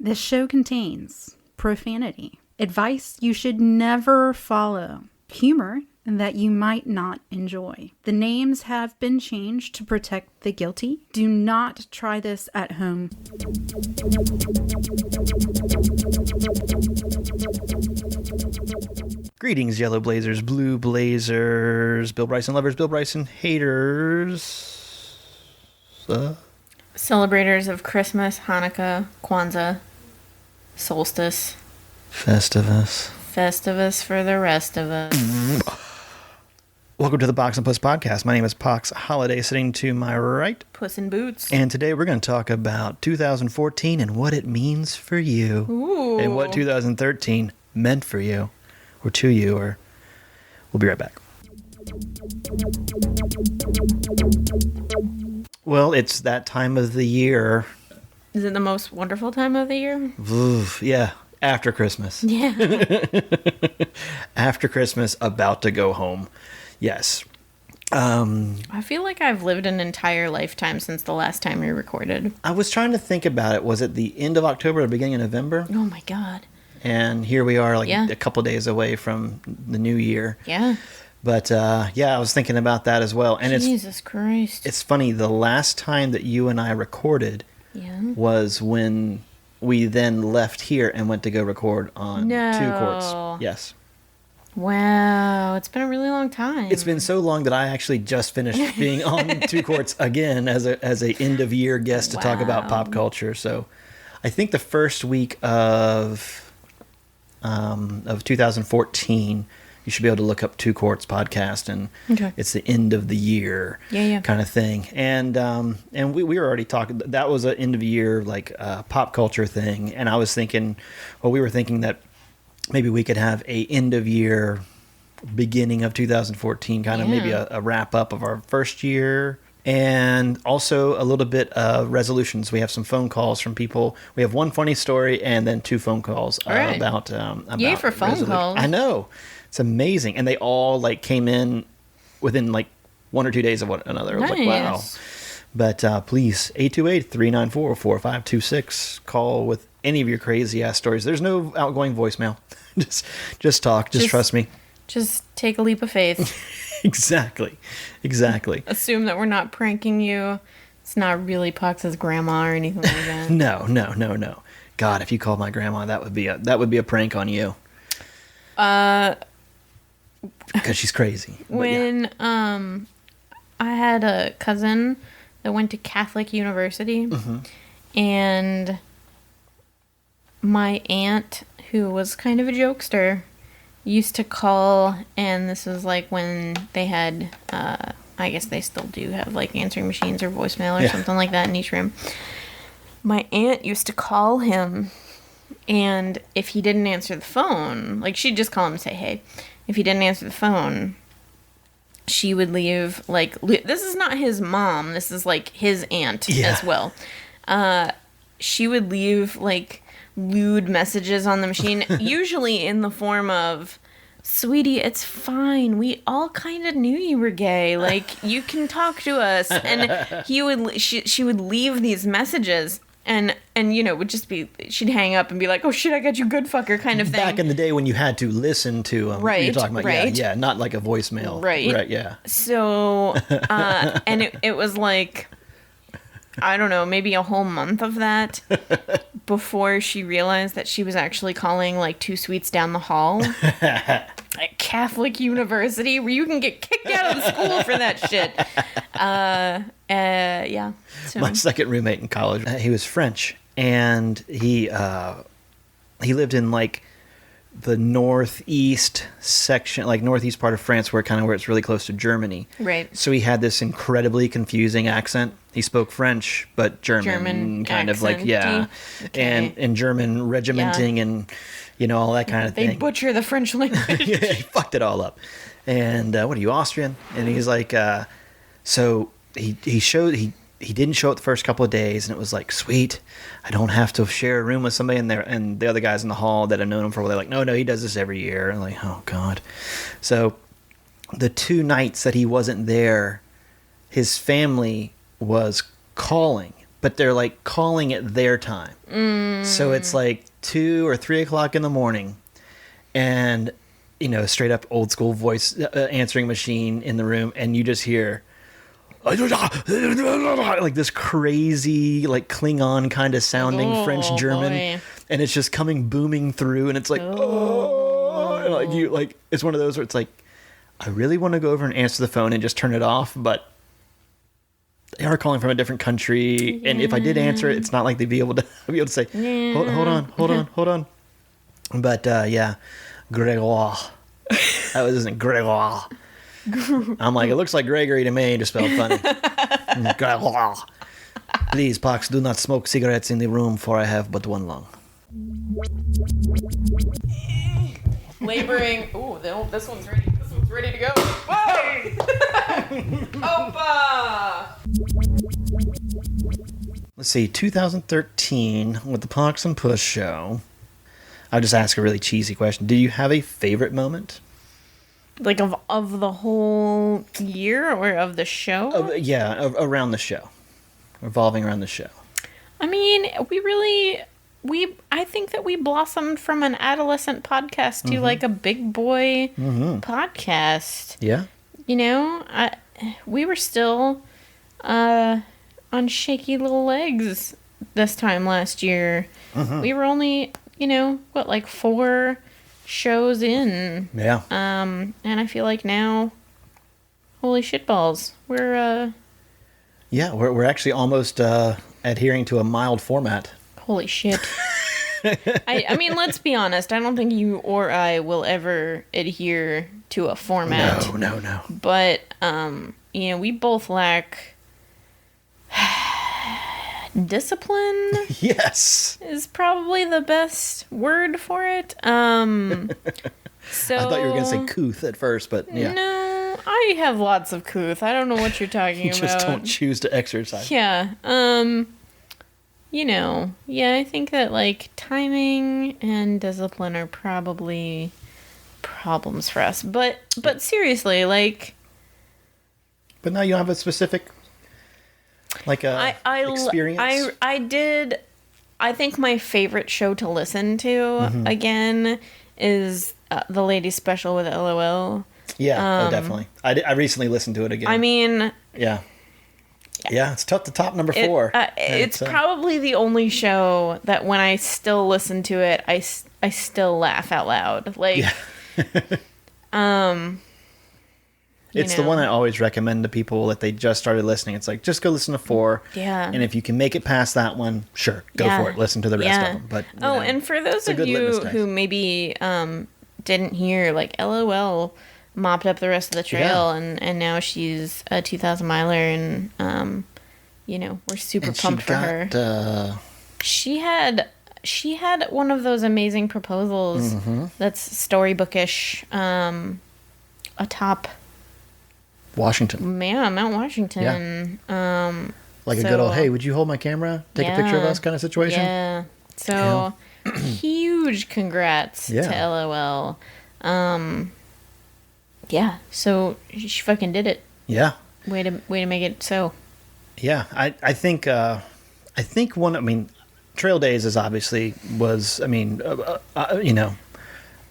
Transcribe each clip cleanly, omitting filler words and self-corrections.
This show contains profanity, advice you should never follow, humor that you might not enjoy. The names have been changed to protect the guilty. Do not try this at home. Greetings, Yellow Blazers, Blue Blazers, Bill Bryson lovers, Bill Bryson haters. Celebrators of Christmas, Hanukkah, Kwanzaa, Solstice. Festivus for the rest of us. Welcome to the Pox and Puss podcast. My name is Pox Holiday, sitting to my right. Puss in Boots. And today we're going to talk about 2014 and what it means for you. Ooh. And what 2013 meant for you, or to you, or we'll be right back. Well, it's that time of the year. Is it the most wonderful time of the year? Yeah, after Christmas. Yeah. After Christmas, about to go home. Yes. I feel like I've lived an entire lifetime since the last time we recorded. I was trying to think about it. Was it the end of October or the beginning of November? Oh my God. And here we are, a couple days away from the new year. Yeah. But, I was thinking about that as well. And Jesus Christ. It's funny, the last time that you and I recorded was when we then left here and went to go record on Two Courts. Yes. Wow, it's been a really long time. It's been so long that I actually just finished being on Two Courts again as a end of year guest to talk about pop culture. So I think the first week of 2014, you should be able to look up Two Courts podcast, and it's the end of the year kind of thing. And we were already talking. That was an end of year pop culture thing, and I was thinking, we were thinking that maybe we could have a end of year, beginning of 2014, kind of maybe a wrap up of our first year. And also a little bit of resolutions. We have some phone calls from people. We have one funny story and then two phone calls about Yay for phone calls. I know. It's amazing. And they all came in within 1 or 2 days of one another. I was like, wow. But please, 828-394-4526. Call with any of your crazy ass stories. There's no outgoing voicemail. just talk. Just trust me. Just take a leap of faith. Exactly. Assume that we're not pranking you. It's not really Pux's grandma or anything like that. No. God, if you called my grandma, that would be a prank on you. Because she's crazy. When I had a cousin that went to Catholic University, and my aunt, who was kind of a jokester, used to call, and this was when they had, I guess they still do have answering machines or voicemail or something like that in each room. My aunt used to call him, and if he didn't answer the phone, she'd just call him and say, hey. If he didn't answer the phone, she would leave, this is not his mom, this is his aunt as well. She would leave lewd messages on the machine, usually in the form of, sweetie, it's fine, we all kind of knew you were gay, you can talk to us. And she would leave these messages, and would just be, she'd hang up and be like, oh shit, I got you, good fucker, kind of thing. Back in the day when you had to listen to them. Right, you're talking about, right. Yeah, not like a voicemail. Right, yeah. So, and it was I don't know, maybe a whole month of that before she realized that she was actually calling 2 suites down the hall at Catholic University, where you can get kicked out of the school for that shit. Yeah. So. My second roommate in college, he was French, and he lived in the northeast section, northeast part of France, where it's really close to Germany. Right. So he had this incredibly confusing accent. He spoke French, but German kind of Okay. and German regimenting and all that kind of thing. They butcher the French language. He fucked it all up. And what are you, Austrian? And he's so he didn't show up the first couple of days, and it was sweet, I don't have to share a room with somebody in there. And the other guys in the hall that have known him for a while, they're no, he does this every year. And oh God. So the 2 nights that he wasn't there, his family was calling but they're like calling it their time. So it's like 2 or 3 o'clock in the morning, and straight up old school voice answering machine in the room, and you just hear like this crazy like Klingon kind of sounding French German, and it's just coming booming through, and it's like and like it's one of those where it's like, I really want to go over and answer the phone and just turn it off, but they are calling from a different country, and if I did answer it, it's not like they'd be able to say, hold on. But Gregoire. That wasn't Gregoire. I'm like, it looks like Gregory to me, just spelled funny. Gregoire. Please, Pox, do not smoke cigarettes in the room, for I have but one lung. Laboring. Ooh, this one's ready. This one's ready to go. Whoa! Opa! Let's see, 2013 with the Pox and Puss show. I'll just ask a really cheesy question. Do you have a favorite moment? Like of the whole year or of the show? Around the show. Revolving around the show. I mean, I think that we blossomed from an adolescent podcast to like a big boy podcast. Yeah. We were still on shaky little legs this time last year. We were only, 4 shows in. Yeah. And I feel like now, holy shitballs, we're we're actually almost adhering to a mild format. Holy shit. I mean, let's be honest. I don't think you or I will ever adhere to a format. No. But, we both lack discipline. Yes. Is probably the best word for it. So I thought you were going to say couth at first, but yeah. No, I have lots of couth. I don't know what you're talking you about. just don't choose to exercise. Yeah. I think that like timing and discipline are probably problems for us. But seriously, like. But now you have a specific, like experience. I did. I think my favorite show to listen to again is the Ladies Special with LOL. Yeah, definitely. I recently listened to it again. I mean. Yeah. Yeah, it's tough to top number 4. It's probably the only show that when I still listen to it, I still laugh out loud. Like, yeah. It's the one I always recommend to people that they just started listening. It's like, just go listen to 4. Yeah. And if you can make it past that one, sure, go for it. Listen to the rest of them. But and for those of you who maybe didn't hear, like, LOL mopped up the rest of the trail, and now she's a 2,000 miler, and we're super pumped for her. She had one of those amazing proposals that's storybookish atop Washington. Mount Washington. Yeah. Like a good old, hey, would you hold my camera? Take a picture of us kind of situation? Yeah. So huge congrats to LOL. Yeah, so she fucking did it. Yeah. Way to make it so. Yeah, I think Trail Days is obviously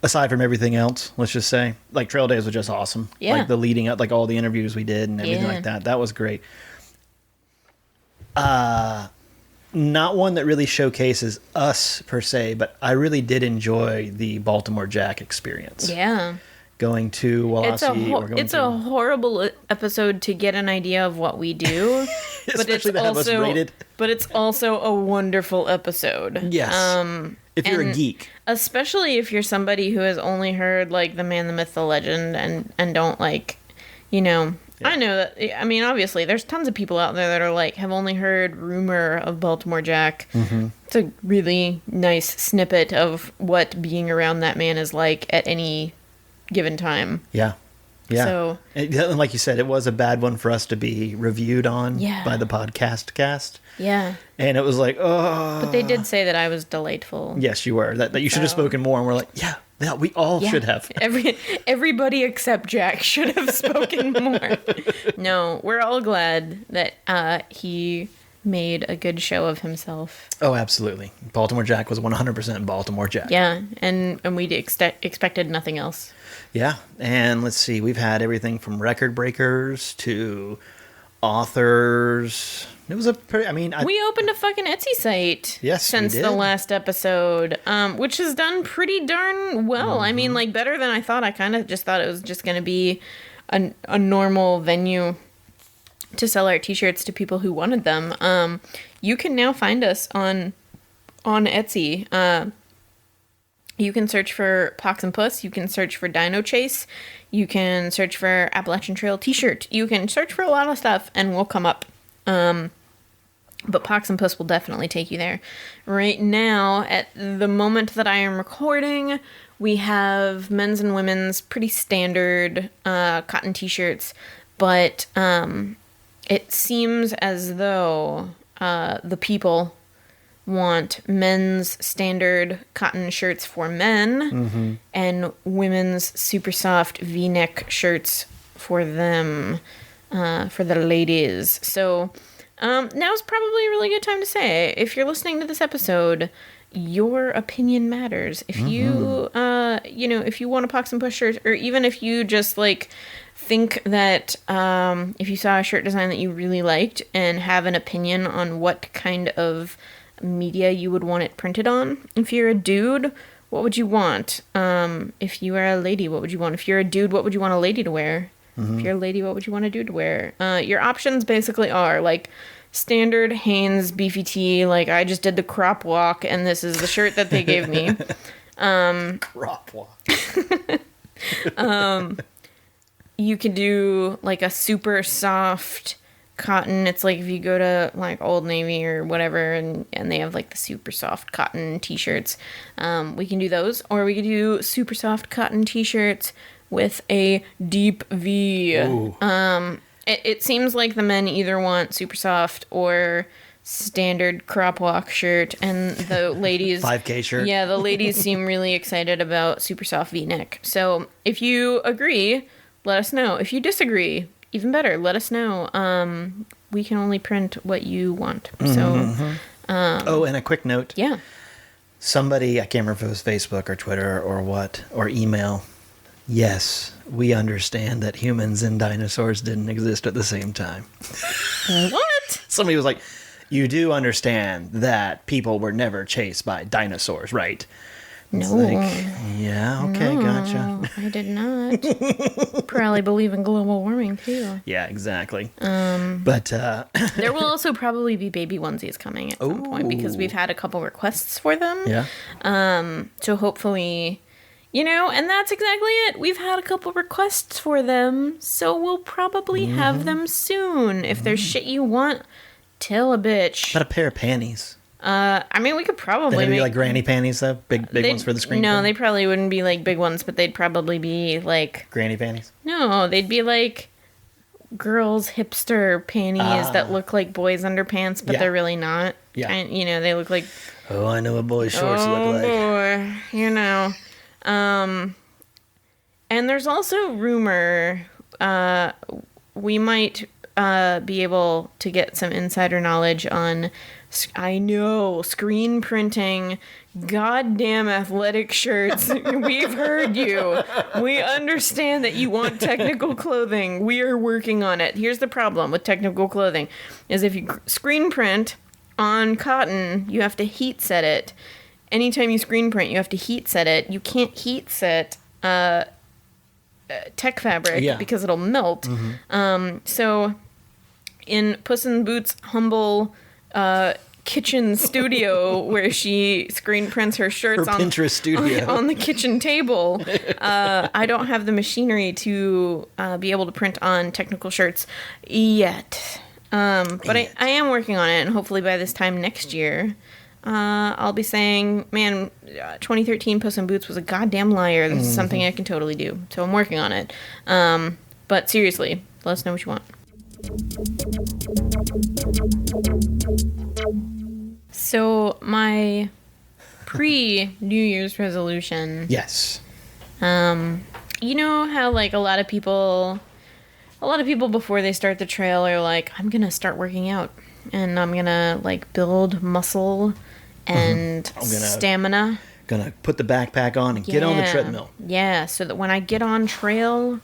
aside from everything else, let's just say, like, Trail Days was just awesome. Yeah. Like the leading up, like all the interviews we did and everything like that. That was great. Not one that really showcases us per se, but I really did enjoy the Baltimore Jack experience. Yeah. Going to Wallasey. It's a horrible episode to get an idea of what we do, but it's also a wonderful episode. Yes. If you're a geek, especially if you're somebody who has only heard like the man, the myth, the legend, and don't like, I know that. I mean, obviously, there's tons of people out there that are like have only heard rumor of Baltimore Jack. It's a really nice snippet of what being around that man is like at any given time. Yeah. So, and like you said, it was a bad one for us to be reviewed on by the podcast cast. Yeah. And it was like, oh. But they did say that I was delightful. Yes, you were. That you should have spoken more. And we're like, yeah, we all should have. Everybody except Jack should have spoken more. No, we're all glad that he made a good show of himself. Oh, absolutely. Baltimore Jack was 100% Baltimore Jack. Yeah, and we expected nothing else. Yeah, and let's see, we've had everything from record breakers to authors. It was a pretty, we opened a fucking Etsy site. Yes, since we did. the last episode, which has done pretty darn well. I mean, like, better than I thought. I kind of just thought it was just going to be a normal venue to sell our t-shirts to people who wanted them. You can now find us on Etsy. You can search for Pox and Puss. You can search for Dino Chase. You can search for Appalachian Trail t-shirt. You can search for a lot of stuff and we'll come up. But Pox and Puss will definitely take you there. Right now, at the moment that I am recording, we have men's and women's pretty standard cotton t-shirts, but it seems as though the people want men's standard cotton shirts for men and women's super soft V-neck shirts for them, for the ladies. So now's probably a really good time to say, if you're listening to this episode, your opinion matters. If you, if you want a Pox and Puss shirt, or even if you just like think that if you saw a shirt design that you really liked and have an opinion on what kind of media you would want it printed on. If you're a dude, what would you want? If you are a lady, what would you want? If you're a dude, what would you want a lady to wear? If you're a lady, what would you want a dude to wear? Your options basically are like standard Hanes beefy tee, like I just did the crop walk and this is the shirt that they gave me. Crop walk. You could do like a super soft cotton. It's like if you go to like Old Navy or whatever and they have like the super soft cotton t-shirts, we can do those, or we could do super soft cotton t-shirts with a deep V. It seems like the men either want super soft or standard crop walk shirt, and the ladies 5K shirt. Yeah, the ladies seem really excited about super soft V-neck. So if you agree, let us know. If you disagree, even better, let us know. We can only print what you want. So, and a quick note. Yeah. Somebody, I can't remember if it was Facebook or Twitter or what, or email. Yes, we understand that humans and dinosaurs didn't exist at the same time. What? Somebody was like, you do understand that people were never chased by dinosaurs, right? It's No. like, yeah, okay, No, gotcha. I did not. Probably believe in global warming, too. Yeah, exactly. But there will also probably be baby onesies coming at some point, because we've had a couple requests for them. yeah. So hopefully, and that's exactly it. We've had a couple requests for them, so we'll probably have them soon. If there's shit you want, tell a bitch. About a pair of panties. We could probably They'd be make like granny panties, though? Big ones for the screen? No, they probably wouldn't be like big ones, but they'd probably be like... Granny panties? No, they'd be like girls' hipster panties that look like boys' underpants, but they're really not. Yeah. They look like... Oh, I know what boys' shorts look like. Oh, boy. And there's also rumor we might be able to get some insider knowledge on... I know, screen printing goddamn athletic shirts. We've heard you. We understand that you want technical clothing. We are working on it. Here's the problem with technical clothing, is if you screen print on cotton, you have to heat set it. Anytime you screen print, you have to heat set it. You can't heat set tech fabric because it'll melt. So in Puss in Boots' humble... kitchen studio where she screen prints her shirts Her Pinterest studio. on the kitchen table. I don't have the machinery to be able to print on technical shirts yet. But I am working on it, and hopefully by this time next year, I'll be saying, man, 2013 Puss in Boots was a goddamn liar. This is something I can totally do. So I'm working on it. But seriously, let us know what you want. So my pre-New Year's resolution. Yes. You know how like a lot of people before they start the trail are like, I'm gonna start working out. and I'm gonna like build muscle and stamina. Gonna put the backpack on and get on the treadmill. Yeah, so that when I get on trail,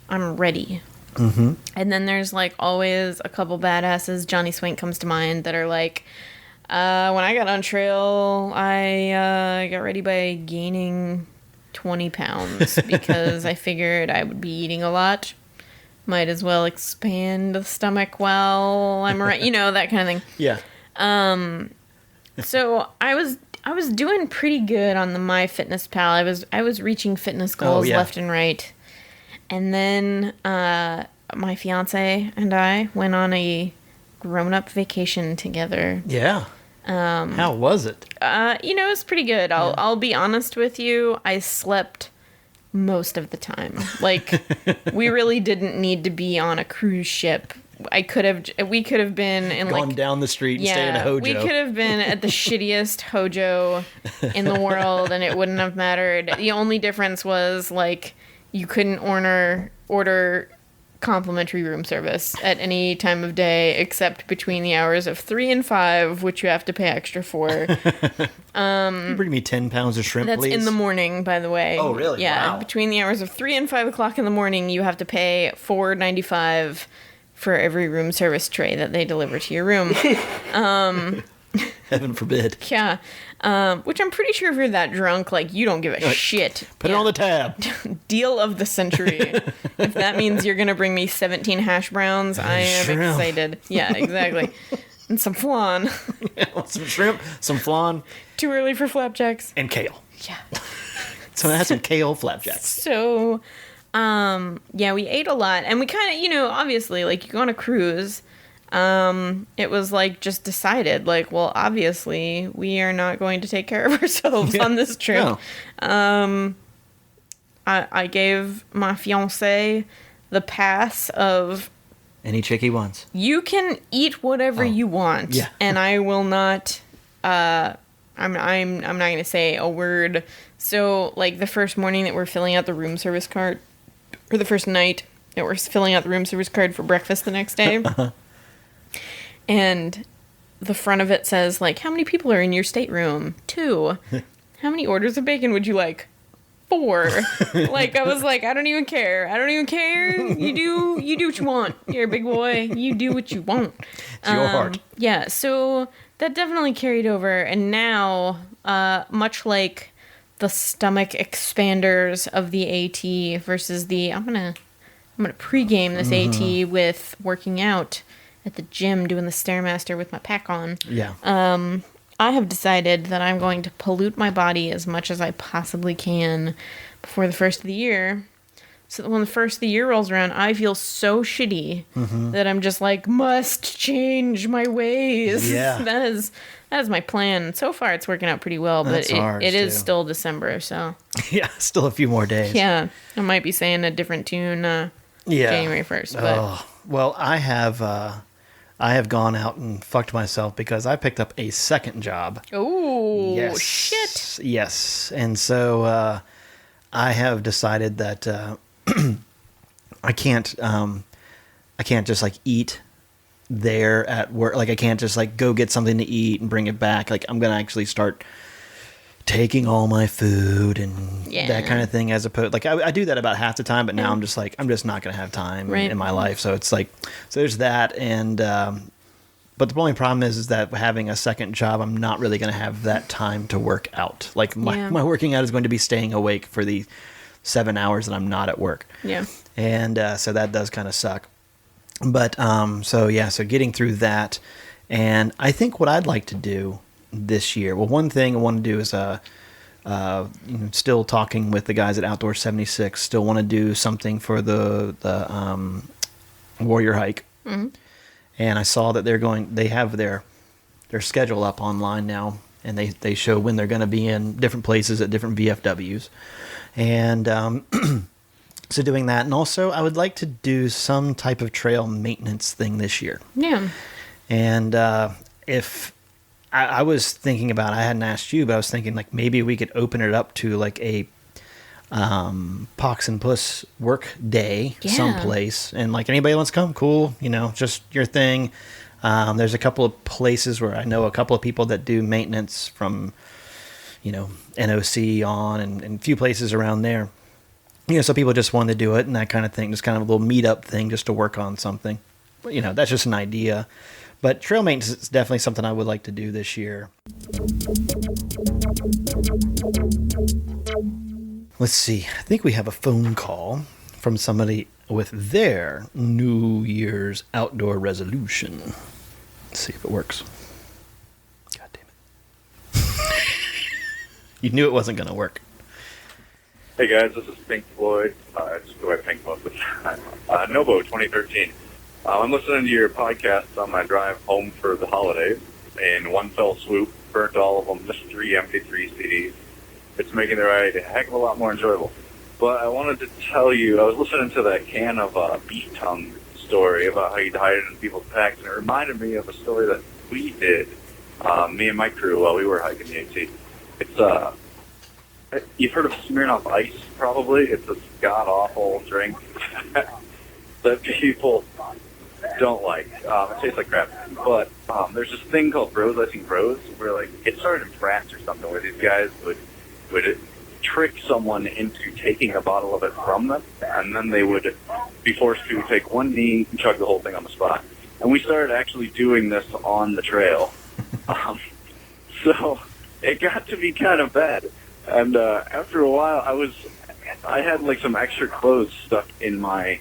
I'm ready. Mm-hmm. And then there's like always a couple badasses. Johnny Swank comes to mind that are like, when I got on trail, I got ready by gaining 20 pounds because I figured I would be eating a lot. Might as well expand the stomach while I'm right, that kind of thing. Yeah. So I was doing pretty good on the MyFitnessPal. I was reaching fitness goals left and right. And then my fiance and I went on a grown-up vacation together. Yeah. How was it? It was pretty good. I'll be honest with you. I slept most of the time. Like, we really didn't need to be on a cruise ship. We could have been in gone down the street and stayed in a Hojo. We could have been at the shittiest Hojo in the world and it wouldn't have mattered. The only difference was like you couldn't order complimentary room service at any time of day except between the hours of 3 and 5, which you have to pay extra for. You bring me 10 pounds of shrimp, that's please? in the morning, by the way. Oh, really? Yeah, Wow. Between the hours of 3 and 5 o'clock in the morning, you have to pay $4.95 for every room service tray that they deliver to your room. Heaven forbid. Yeah. Which I'm pretty sure if you're that drunk, like, you don't give a shit. Put it on the tab. Deal of the century. If that means you're going to bring me 17 hash browns, I am Shrimp. excited. Yeah, exactly. And some flan. Some shrimp, some flan. Too early for flapjacks. And kale. Yeah. So I had some kale flapjacks. So, we ate a lot. And we kind of, obviously, like, you go on a cruise. It was like just decided, like, well, obviously we are not going to take care of ourselves on this trip. No. I gave my fiance the pass of any chick he wants. You can eat whatever you want, and I will not. I'm not going to say a word. So, like, the first morning that we're filling out the room service card, or the first night that we're filling out the room service card for breakfast the next day. And the front of it says, like, how many people are in your stateroom? 2. How many orders of bacon would you like? 4. Like, I was like, I don't even care. You do what you want. You're a big boy. You do what you want. It's your heart. Yeah, so that definitely carried over. And now, much like the stomach expanders of the AT versus the, I'm gonna pregame this AT with working out at the gym doing the Stairmaster with my pack on. Yeah. I have decided that I'm going to pollute my body as much as I possibly can before the first of the year. So that when the first of the year rolls around, I feel so shitty that I'm just like, must change my ways. Yeah. That is my plan. So far, it's working out pretty well, but it is still December, so. Yeah, still a few more days. Yeah. I might be saying a different tune January 1st. But. Well, I have gone out and fucked myself because I picked up a second job. Oh, yes. Shit. Yes. And so I have decided that I can't just like eat there at work. Like I can't just like go get something to eat and bring it back. Like I'm going to actually start taking all my food and that kind of thing, as opposed, like I do that about half the time, but now I'm just not going to have time in my life. So it's like, so there's that. And, but the only problem is that having a second job, I'm not really going to have that time to work out. Like my working out is going to be staying awake for the 7 hours that I'm not at work. Yeah. And, so that does kind of suck. But, so getting through that. And I think what I'd like to do this year. Well, one thing I want to do is still talking with the guys at Outdoor 76. Still want to do something for the Warrior Hike. Mm-hmm. And I saw that they have their schedule up online now, and they show when they're going to be in different places at different VFWs. And so doing that, and also I would like to do some type of trail maintenance thing this year. Yeah. And if I was thinking about, I hadn't asked you, but I was thinking like maybe we could open it up to like a Pox and Puss work day someplace, and like anybody wants to come, cool, just your thing. There's a couple of places where I know a couple of people that do maintenance from, NOC on and a few places around there. So people just want to do it and that kind of thing, just kind of a little meetup thing just to work on something. That's just an idea. But trail maintenance is definitely something I would like to do this year. Let's see. I think we have a phone call from somebody with their New Year's outdoor resolution. Let's see if it works. God damn it. You knew it wasn't going to work. Hey guys, this is Pink Floyd. Just go ahead Pink most of the time. Novo 2013. I'm listening to your podcast on my drive home for the holidays. In one fell swoop, burnt all of them, just 3 MP3 CDs. It's making the ride a heck of a lot more enjoyable. But I wanted to tell you, I was listening to that can of beef tongue story about how you'd hide it in people's packs, and it reminded me of a story that we did, me and my crew, while we were hiking the AT. It's, you've heard of Smirnoff Ice, probably. It's a god-awful drink that people don't like. It tastes like crap. But there's this thing called Bros Icing Bros, where, it started in France or something, where these guys would trick someone into taking a bottle of it from them, and then they would be forced to take one knee and chug the whole thing on the spot. And we started actually doing this on the trail. So it got to be kind of bad. And after a while, I had some extra clothes stuck in a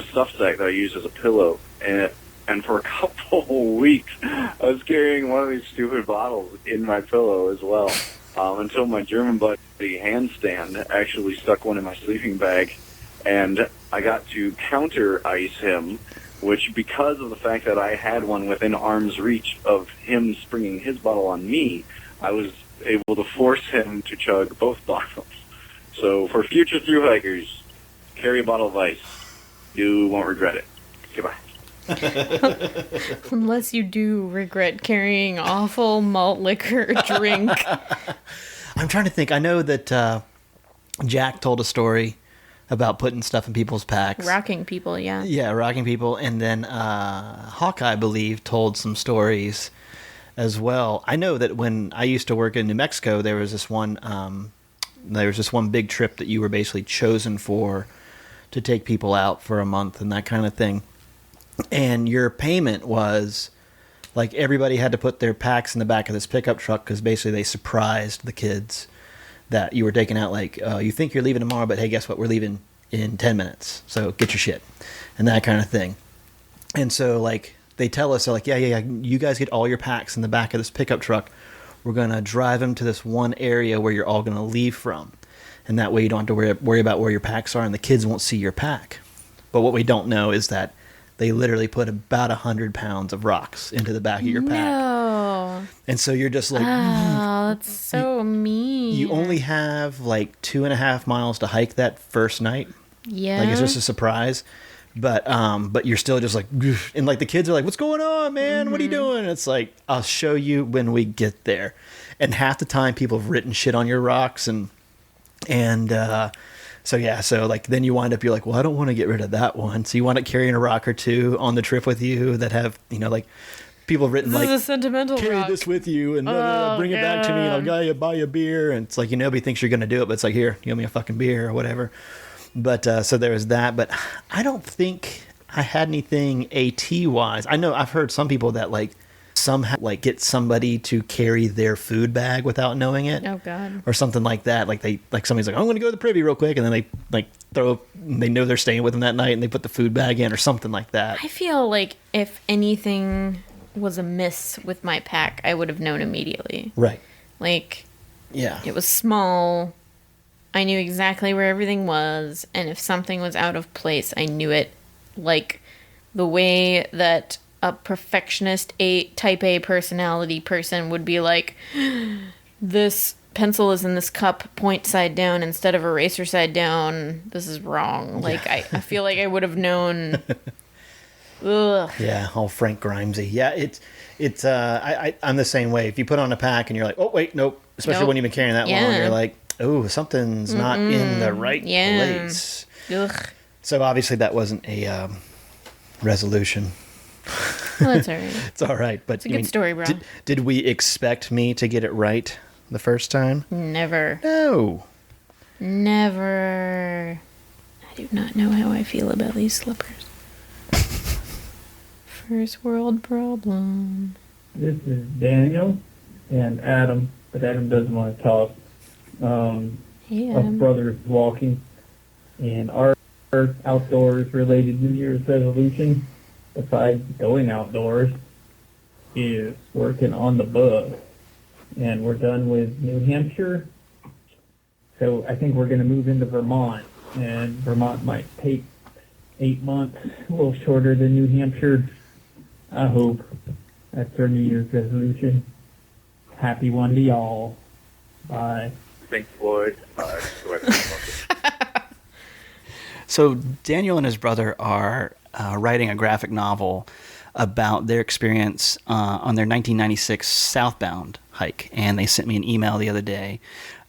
stuff sack that I used as a pillow, and for a couple of weeks, I was carrying one of these stupid bottles in my pillow as well, until my German buddy Handstand actually stuck one in my sleeping bag, and I got to counter ice him, which, because of the fact that I had one within arm's reach of him springing his bottle on me, I was able to force him to chug both bottles. So for future thru-hikers, carry a bottle of ice. You won't regret it. Goodbye. Unless you do regret carrying awful malt liquor drink. I'm trying to think. I know that Jack told a story about putting stuff in people's packs. Rocking people, yeah. Yeah, rocking people. And then Hawkeye, I believe, told some stories as well. I know that when I used to work in New Mexico, there was this one big trip that you were basically chosen for to take people out for a month and that kind of thing. And your payment was everybody had to put their packs in the back of this pickup truck because basically they surprised the kids that you were taking out. You think you're leaving tomorrow, but hey, guess what? We're leaving in 10 minutes. So get your shit and that kind of thing. And so they tell us, they're yeah, you guys get all your packs in the back of this pickup truck. We're going to drive them to this one area where you're all going to leave from. And that way you don't have to worry about where your packs are and the kids won't see your pack. But what we don't know is that they literally put about 100 pounds of rocks into the back of your pack. No. And so you're just oh, that's so mean. You only have 2.5 miles to hike that first night. Yeah. It's just a surprise. But you're still just and the kids are what's going on, man? Mm-hmm. What are you doing? And it's I'll show you when we get there. And half the time people have written shit on your rocks and so then you wind up, you're well, I don't want to get rid of that one. So you wind up carrying a rock or two on the trip with you that have, people have written this is a sentimental carry rock. This with you and bring it back to me and I'll buy you a beer. And it's nobody thinks you're going to do it, but it's here, you owe me a fucking beer or whatever. But so there was that, but I don't think I had anything AT wise. I know I've heard some people that somehow get somebody to carry their food bag without knowing it. Oh God. Or something like that. Somebody's I'm going to go to the privy real quick, and then they they know they're staying with them that night and they put the food bag in or something like that. I feel if anything was amiss with my pack, I would have known immediately. Right. Yeah. It was small. I knew exactly where everything was, and if something was out of place, I knew it. The way that a perfectionist type A personality person would be this pencil is in this cup point side down instead of eraser side down. This is wrong. I feel I would have known. Ugh. Yeah, all Frank Grimesy. Yeah, I'm the same way. If you put on a pack and you're oh wait, nope. Especially when you've been carrying that long, you're oh, something's not in the right place. Ugh. So obviously that wasn't a resolution. Well, that's all right. It's all right. But It's a good story, bro. Did we expect me to get it right the first time? Never. No. Never. I do not know how I feel about these slippers. First world problem. This is Daniel and Adam, but Adam doesn't want to talk. Hey, Us Adam. brothers walking, and our outdoors related New Year's resolution, besides going outdoors, is working on the book. And we're done with New Hampshire, so I think we're going to move into Vermont, and Vermont might take 8 months, a little shorter than New Hampshire. I hope. That's our New Year's resolution. Happy one to y'all. Bye. Pink Floyd. So Daniel and his brother are writing a graphic novel about their experience on their 1996 southbound hike, and they sent me an email the other day.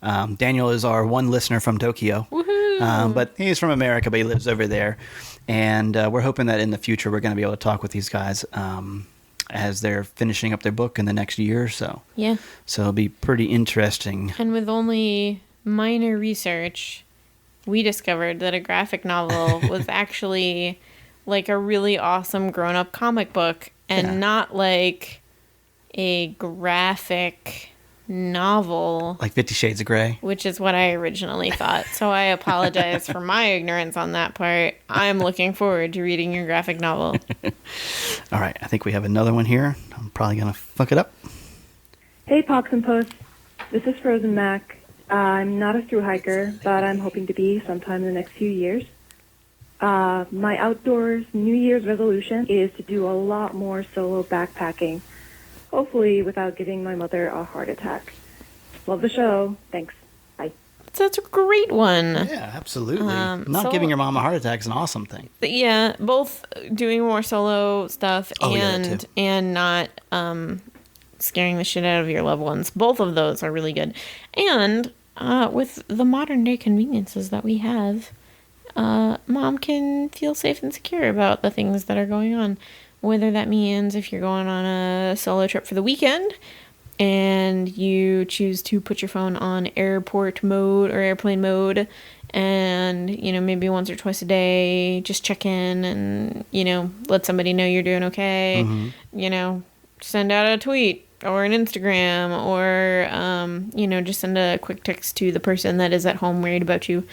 Daniel is our one listener from Tokyo, but he's from America, but he lives over there, and we're hoping that in the future we're going to be able to talk with these guys as they're finishing up their book in the next year or so. Yeah. So it'll be pretty interesting. And with only minor research, we discovered that a graphic novel was actually like a really awesome grown-up comic book and not like a graphic novel. Like 50 Shades of Grey. Which is what I originally thought. So I apologize for my ignorance on that part. I'm looking forward to reading your graphic novel. All right, I think we have another one here. I'm probably going to fuck it up. Hey, Pox and Puss. This is Frozen Mac. I'm not a Thru-Hiker, but I'm hoping to be sometime in the next few years. My outdoors New Year's resolution is to do a lot more solo backpacking, hopefully without giving my mother a heart attack. Love the show. Thanks. Bye. That's a great one. Yeah, absolutely. Not giving your mom a heart attack is an awesome thing. But yeah, both doing more solo stuff and not scaring the shit out of your loved ones. Both of those are really good. And with the modern day conveniences that we have, mom can feel safe and secure about the things that are going on. Whether that means if you're going on a solo trip for the weekend and you choose to put your phone on airport mode or airplane mode and, you know, maybe once or twice a day, just check in and, you know, let somebody know you're doing okay. You know, send out a tweet or an Instagram or, you know, just send a quick text to the person that is at home worried about you.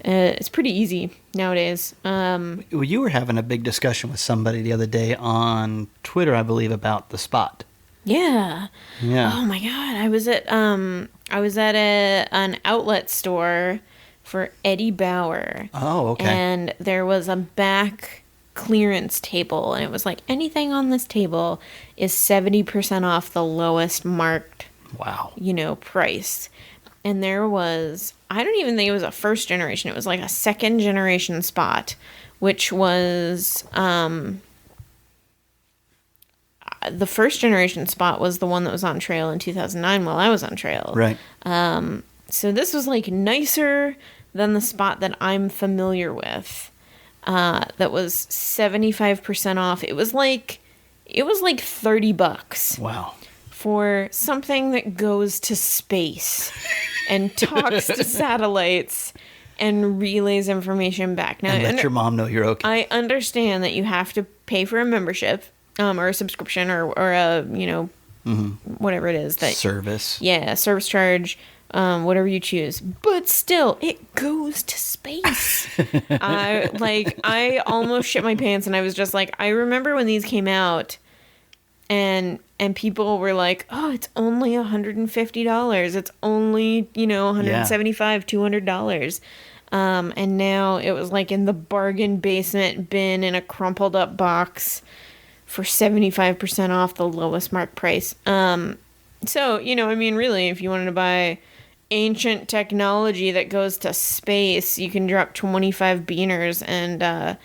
It's pretty easy nowadays. Well, you were having a big discussion with somebody the other day on Twitter, I believe, about the Spot. Yeah. Yeah. Oh my God. I was at an outlet store for Eddie Bauer. Oh, okay. And there was a back clearance table, and it was like anything on this table is 70% off the lowest marked, you know, price. And there was, I don't even think it was a first generation. It was like a second generation Spot, which was, the first generation Spot was the one that was on trail in 2009 while I was on trail. Right. So this was like nicer than the Spot that I'm familiar with. That was 75% off. It was like $30. Wow. For something that goes to space and talks to satellites and relays information back. Now, and let your mom know you're okay. I understand that you have to pay for a membership, or a subscription, or a, you know, whatever it is that service. Yeah, service charge, whatever you choose. But still, it goes to space. I almost shit my pants, and I was just like, I remember when these came out. And people were like, oh, it's only $150. It's only, you know, $175, $200. And now it was like in the bargain basement bin in a crumpled up box for 75% off the lowest mark price. So, you know, I mean, really, if you wanted to buy ancient technology that goes to space, you can drop 25 beaners and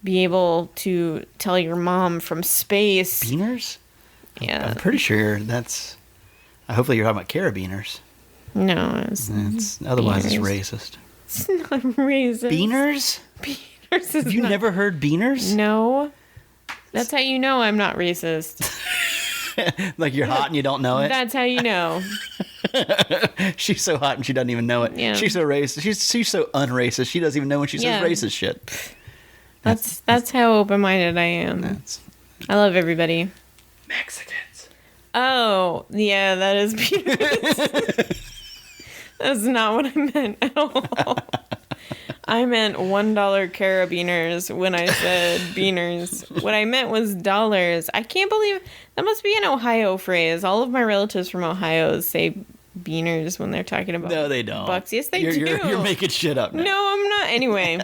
be able to tell your mom from space. Beaners? Yeah. I'm pretty sure that's... Hopefully you're talking about carabiners. No, it's otherwise beaners. It's racist. It's not racist. Beaners? Beaners is Have you never heard beaners? No. That's how you know I'm not racist. Like you're hot and you don't know it? That's how you know. She's so hot and she doesn't even know it. Yeah. She's so racist. She's so unracist. She doesn't even know when she says racist shit. That's how open-minded I am. I love everybody. Mexicans. Oh, yeah, that is beaners. That's not what I meant at all. I meant $1 carabiners when I said beaners. What I meant was dollars. I can't believe that must be an Ohio phrase. All of my relatives from Ohio say beaners when they're talking about No, they don't. bucks. Yes, they do. You're making shit up now. No, I'm not. Anyway.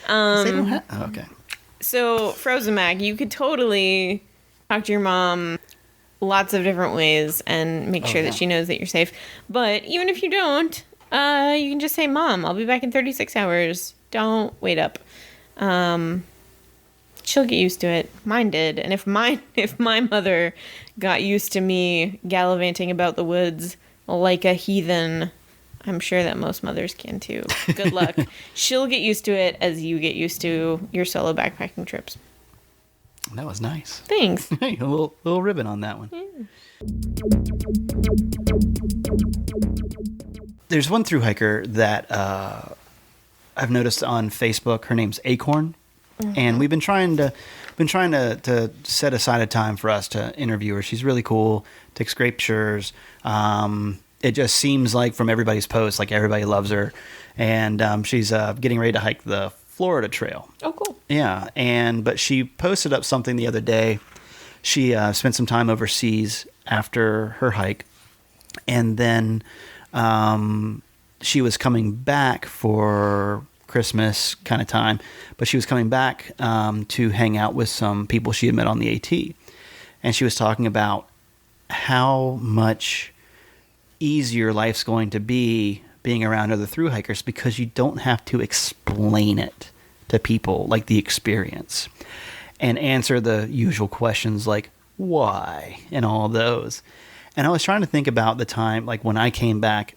Okay. So, Frozen Mac, you could totally talk to your mom lots of different ways and make sure that she knows that you're safe. But even if you don't, you can just say, Mom, I'll be back in 36 hours. Don't wait up. She'll get used to it. Mine did. And if my mother got used to me gallivanting about the woods like a heathen, I'm sure that most mothers can too. Good luck. She'll get used to it as you get used to your solo backpacking trips. That was nice. Thanks. Hey, a little ribbon on that one. Yeah. There's one Thru-Hiker that I've noticed on Facebook. Her name's Acorn, and we've been trying to set aside a time for us to interview her. She's really cool. Takes great pictures. It just seems like from everybody's posts, like everybody loves her, and she's getting ready to hike the Florida Trail. Oh, cool. Yeah, but she posted up something the other day. She spent some time overseas after her hike, and then she was coming back for Christmas kind of time, but she was coming back to hang out with some people she had met on the AT, and she was talking about how much easier life's going to be being around other Thru-Hikers because you don't have to explain it to people, like the experience, and answer the usual questions like why and all those. And I was trying to think about the time, like when I came back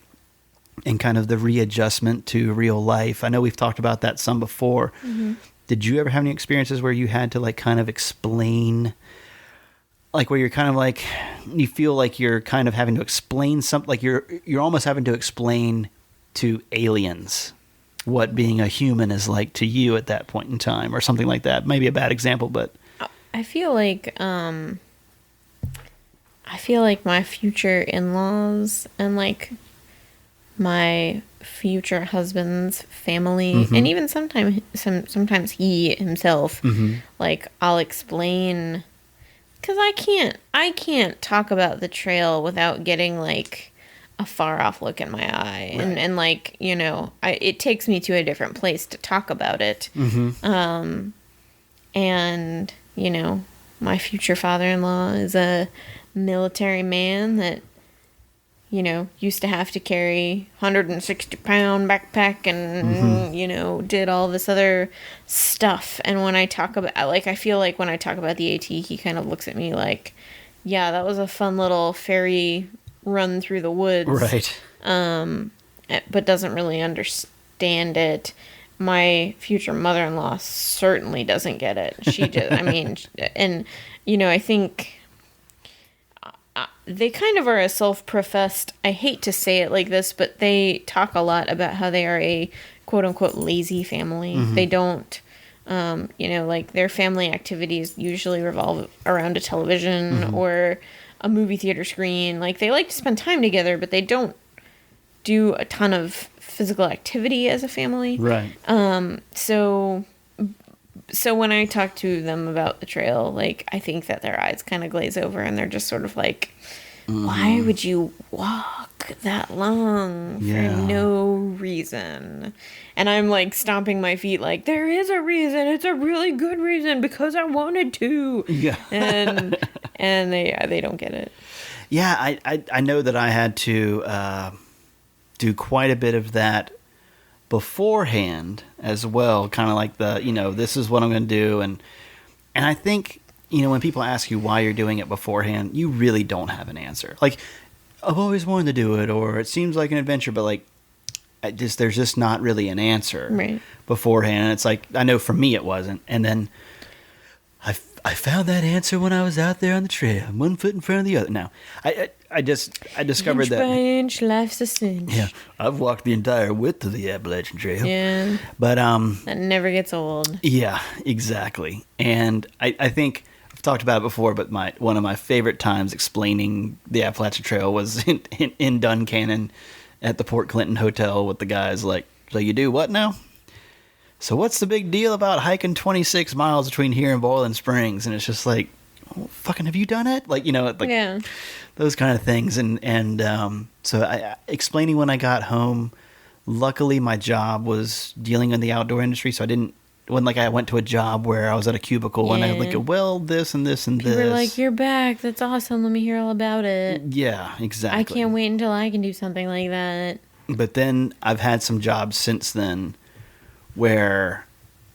and kind of the readjustment to real life. I know we've talked about that some before. Mm-hmm. Did you ever have any experiences where you had to like kind of explain, like where you're kind of like, you feel like you're kind of having to explain something, like you're almost having to explain to aliens what being a human is like to you at that point in time, or something like that? Maybe a bad example, but I feel like my future in-laws and like my future husband's family, and even sometimes he himself, like I'll explain, because I can't talk about the trail without getting like a far off look in my eye, right. and like, you know, it takes me to a different place to talk about it. And you know, my future father-in-law is a military man that, you know, used to have to carry 160-pound backpack and, you know, did all this other stuff. And when I talk about, like, I feel like when I talk about the AT, he kind of looks at me like, yeah, that was a fun little ferry run through the woods. Right. But doesn't really understand it. My future mother-in-law certainly doesn't get it. She just, I mean, and, you know, I think they kind of are a self-professed, I hate to say it like this, but they talk a lot about how they are a quote-unquote lazy family. They don't, you know, like their family activities usually revolve around a television or a movie theater screen. Like they like to spend time together, but they don't do a ton of physical activity as a family. Right. So when I talk to them about the trail, like, I think that their eyes kind of glaze over and they're just sort of like, why would you walk that long for no reason? And I'm like stomping my feet like, there is a reason. It's a really good reason because I wanted to. Yeah. and they don't get it. Yeah, I know that I had to do quite a bit of that beforehand as well, kind of like the, you know, this is what I'm going to do, and I think, you know, when people ask you why you're doing it beforehand, you really don't have an answer. Like, I've always wanted to do it, or it seems like an adventure, but like, there's just not really an answer beforehand. And it's like, I know for me it wasn't, and then I found that answer when I was out there on the trail, one foot in front of the other. Now, I discovered inch that by inch, life's a cinch. Yeah, I've walked the entire width of the Appalachian Trail. Yeah, but that never gets old. Yeah, exactly. And I think I've talked about it before, but one of my favorite times explaining the Appalachian Trail was in Duncannon at the Port Clinton Hotel with the guys like, so you do what now? So what's the big deal about hiking 26 miles between here and Boiling Springs? And it's just like, well, fucking, have you done it? Like, Yeah. Those kind of things. And so I explaining when I got home, luckily my job was dealing in the outdoor industry. So it wasn't like I went to a job where I was at a cubicle and I had like, well, this and this and People this. were like, you're back. That's awesome. Let me hear all about it. Yeah, exactly. I can't wait until I can do something like that. But then I've had some jobs since then where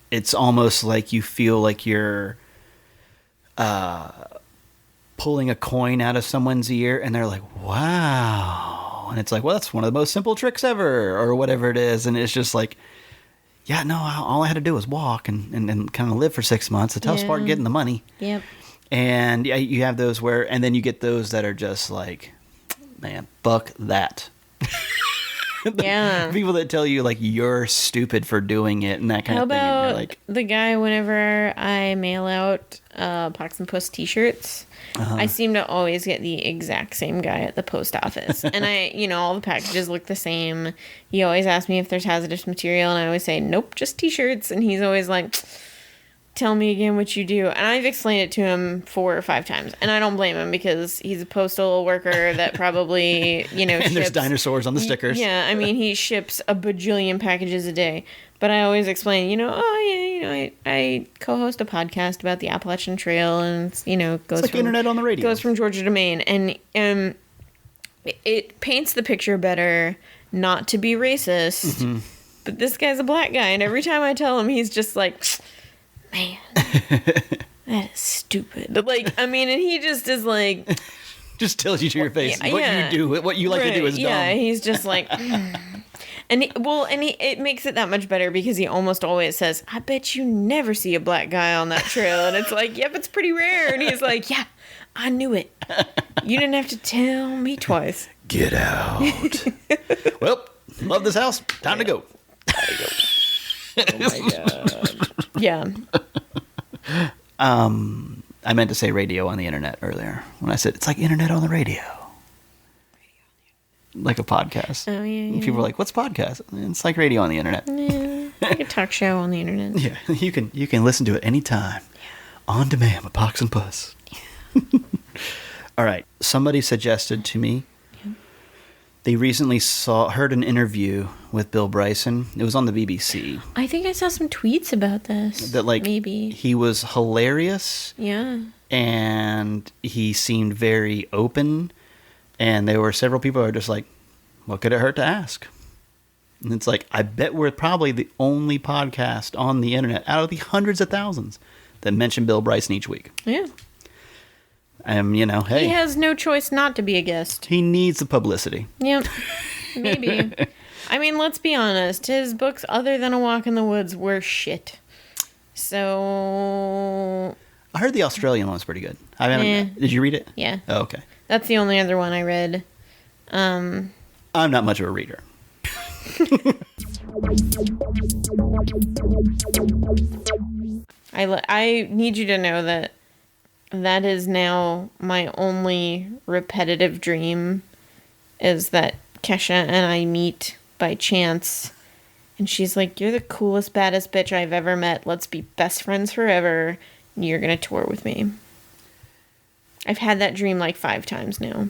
it's almost like you feel like you're pulling a coin out of someone's ear and they're like, wow. And it's like, well, that's one of the most simple tricks ever or whatever it is. And it's just like, yeah, no, all I had to do was walk and kind of live for 6 months. The tough part getting the money. Yep. And you have those and then you get those that are just like, man, fuck that. Yeah. People that tell you like you're stupid for doing it and that kind of thing. How And about you're like, the guy whenever I mail out Pox and Puss t-shirts, I seem to always get the exact same guy at the post office. And all the packages look the same. He always asks me if there's hazardous material and I always say, nope, just t-shirts. And he's always like, tell me again what you do. And I've explained it to him 4 or 5 times. And I don't blame him because he's a postal worker that probably, and ships, there's dinosaurs on the stickers. Yeah, I mean, he ships a bajillion packages a day. But I always explain, I co-host a podcast about the Appalachian Trail and, goes it's like from internet on the radio. Goes from Georgia to Maine. And it paints the picture better not to be racist. Mm-hmm. But this guy's a black guy. And every time I tell him, he's just like, man, that is stupid. Like, I mean, and he just is like... just tells you to your face what you do, what you like to do is dumb. Yeah, he's just like... And it makes it that much better because he almost always says, I bet you never see a black guy on that trail. And it's like, yep, it's pretty rare. And he's like, yeah, I knew it. You didn't have to tell me twice. Get out. Well, love this house. Time to go. Oh my God. Yeah. I meant to say radio on the internet earlier when I said it's like internet on the radio. Like a podcast. Oh, yeah. And people were like, what's podcast? It's like radio on the internet. Yeah. Like a talk show on the internet. Yeah. You can listen to it anytime. Yeah. On demand with Pox and Puss. Yeah. All right. Somebody suggested to me. Yeah. They recently heard an interview with Bill Bryson. It was on the BBC. I think I saw some tweets about this. That maybe he was hilarious. Yeah. And he seemed very open. And there were several people who were just like, what could it hurt to ask? And it's like, I bet we're probably the only podcast on the internet out of the hundreds of thousands that mention Bill Bryson each week. Yeah. Hey. He has no choice not to be a guest. He needs the publicity. Yep. Maybe. I mean, let's be honest. His books, other than A Walk in the Woods, were shit. So... I heard the Australian one was pretty good. I haven't. Did you read it? Yeah. Oh, okay. That's the only other one I read. I'm not much of a reader. I need you to know that is now my only repetitive dream, is that Kesha and I meet by chance. And she's like, you're the coolest, baddest bitch I've ever met. Let's be best friends forever. You're going to tour with me. I've had that dream like 5 times now.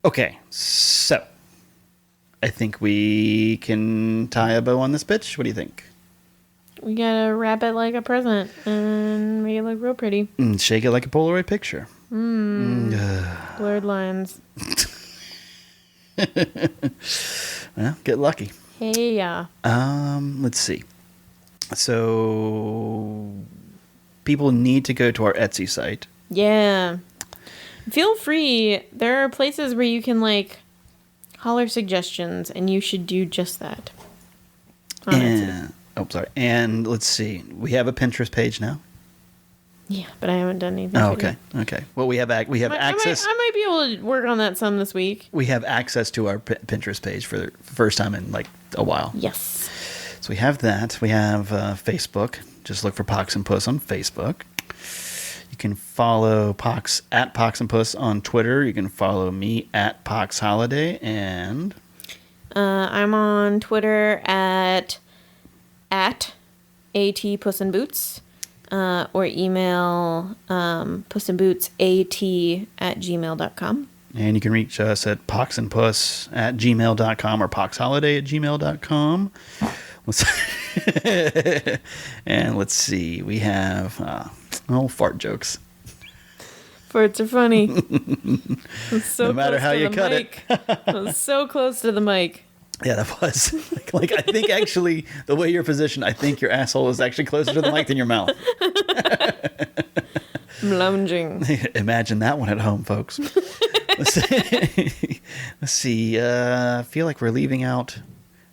Okay, so I think we can tie a bow on this bitch. What do you think? We gotta wrap it like a present and make it look real pretty. And shake it like a Polaroid picture. Blurred lines. Well, get lucky. Hey, yeah. Let's see. So people need to go to our Etsy site. Yeah. Feel free. There are places where you can holler suggestions, and you should do just that. On Etsy. Oh, sorry. And let's see. We have a Pinterest page now. Yeah, but I haven't done anything. Oh, okay. Okay. Well, we have access. I might be able to work on that some this week. We have access to our Pinterest page for the first time in like a while. Yes. So we have that. We have Facebook. Just look for Pox and Puss on Facebook. You can follow Pox at Pox and Puss on Twitter. You can follow me at Pox Holiday, and I'm on Twitter at Puss in Boots, or email pussandbootsaT@gmail.com. And you can reach us at poxandpuss@gmail.com or poxholiday@gmail.com. And let's see. We have fart jokes. Farts are funny. So no matter how you cut mic. I was so close to the mic. Yeah, that was. Like, I think actually, the way you're positioned, I think your asshole is actually closer to the mic than your mouth. I'm lounging. Imagine that one at home, folks. Let's see. I feel like we're leaving out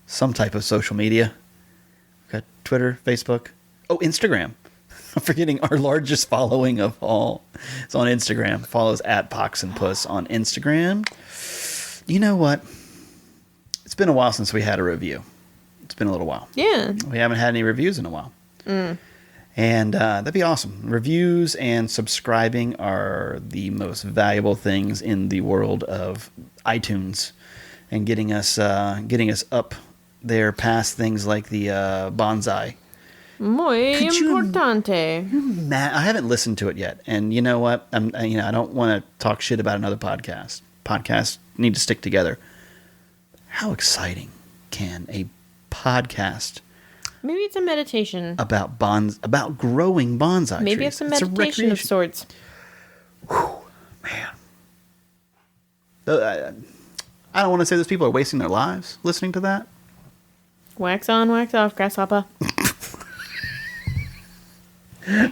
some type of social media. We've got Twitter, Facebook. Oh, Instagram. I'm forgetting our largest following of all. It's on Instagram. Follow us at Pox and Puss on Instagram. You know what? It's been a while since we had a review. It's been a little while. Yeah. We haven't had any reviews in a while. And that'd be awesome. Reviews and subscribing are the most valuable things in the world of iTunes, and getting us up there past things like the bonsai. Muy importante. I haven't listened to it yet, and you know what? I don't want to talk shit about another podcast. Podcasts need to stick together. How exciting can a podcast? Maybe it's a meditation About growing bonsai Maybe trees. it's a meditation of sorts. Whew, man. I don't want to say those people are wasting their lives listening to that. Wax on, wax off, grasshopper.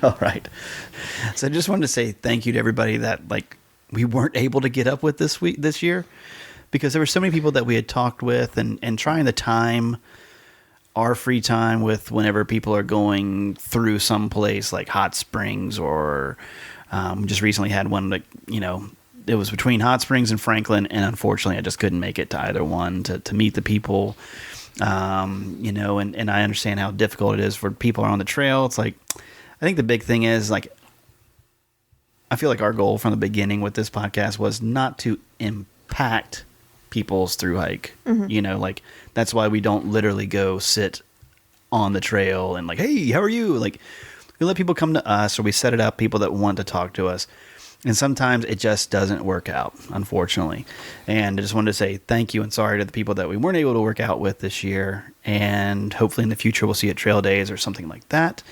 All right. So I just wanted to say thank you to everybody that we weren't able to get up with this year, because there were so many people that we had talked with and trying to time our free time with whenever people are going through some place like Hot Springs, or just recently had one that, it was between Hot Springs and Franklin, and unfortunately I just couldn't make it to either one to meet the people. And I understand how difficult it is for people on the trail. It's like, I think the big thing is, I feel like our goal from the beginning with this podcast was not to impact people's through hike. Mm-hmm. That's why we don't literally go sit on the trail and hey, how are you? We let people come to us, or we set it up, people that want to talk to us. And sometimes it just doesn't work out, unfortunately. And I just wanted to say thank you and sorry to the people that we weren't able to work out with this year. And hopefully in the future we'll see you at trail days or something like that.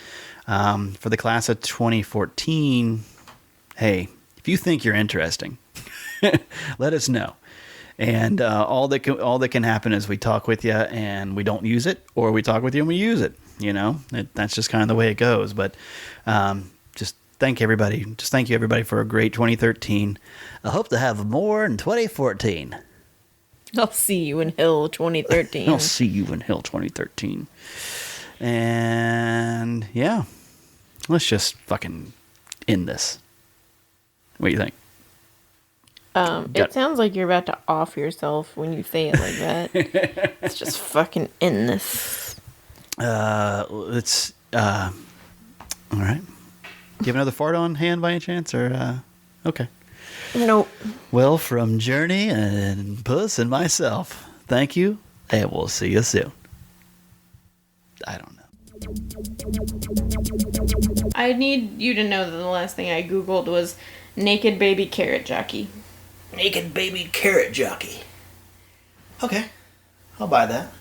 For the class of 2014, hey, if you think you're interesting, let us know. And all that can happen is we talk with you and we don't use it, or we talk with you and we use it. That's just kind of the way it goes. But just thank everybody. Just thank you everybody for a great 2013. I hope to have more in 2014. I'll see you in Hill 2013. I'll see you in Hill 2013. And yeah, let's just fucking end this. What do you think? It sounds like you're about to off yourself when you say it like that. Let's just fucking end this. Let's. All right. Do you have another fart on hand by any chance, or okay? Nope. Well, from Journey and Puss and myself, thank you, and we'll see you soon. I don't know. I need you to know that the last thing I Googled was naked baby carrot jockey. Naked baby carrot jockey. Okay, I'll buy that.